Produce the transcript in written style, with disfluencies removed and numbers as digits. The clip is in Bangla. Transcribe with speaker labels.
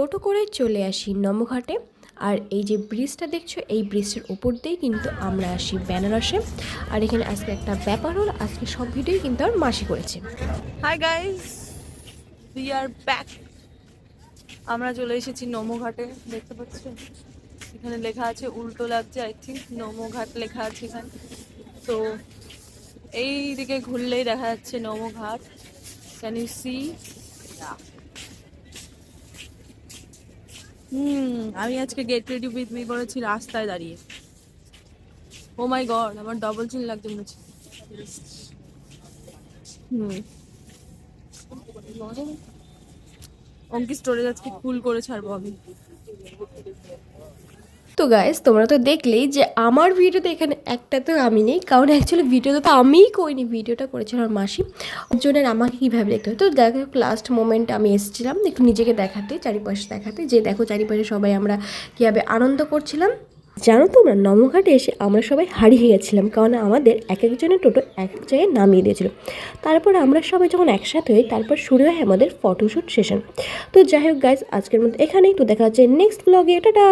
Speaker 1: টোটো করে চলে আসি নমঘাটে। আর এই যে ব্রিজটা দেখছো, এই ব্রিজের ওপর দিয়েই কিন্তু আমরা আসি বেনারসে। আর এখানে আজকে একটা ব্যাপার হলো, আজকে সব ভিডিওই কিন্তু আমার মাসি করেছে।
Speaker 2: Hi guys, we are back. আমরা চলে এসেছি নমঘাটে। দেখতে পাচ্ছ এখানে লেখা আছে, উল্টো লাগছে আই থিঙ্ক, নমঘাট লেখা আছে এখানে। তো এই দিকে ঘুরলেই দেখা যাচ্ছে নমঘাট। Can you C? আমি আজকে গেট রেডি উইথ মি করেছি রাস্তায় দাঁড়িয়ে। ও মাই গড, আমার ডবল চিন লাগছে মনে হচ্ছে। অঙ্কি স্টোরেজ আজকে ফুল করে ছাড়বো আমি।
Speaker 1: তো গাইস, তোমরা তো দেখলেই যে আমার ভিডিওতে এখানে একটা তো আমি নেই, কারণ অ্যাকচুয়ালি ভিডিওটা তো আমিই করিনি, ভিডিওটা করেছিল আমার মাসি। ওর জন্য আমাকে কীভাবে দেখতে হয়। তো দেখো, লাস্ট মোমেন্ট আমি এসেছিলাম একটু নিজেকে দেখাতে, চারিপাশে দেখাতে, যে দেখো চারিপাশে সবাই আমরা কীভাবে আনন্দ করছিলাম। জানো তোমরা, নমঘাটে এসে আমরা সবাই হারিয়ে গেছিলাম, কারণ আমাদের এক একজনের টোটো এক এক জায়গায় নামিয়ে দিয়েছিল। তারপর আমরা সবাই যখন একসাথে হই, তারপর শুরু হয় আমাদের ফটোশ্যুট সেশন। তো যাই হোক গাইজ, আজকের মধ্যে এখানেই। তো দেখা হচ্ছে নেক্সট ব্লগে। টাটা।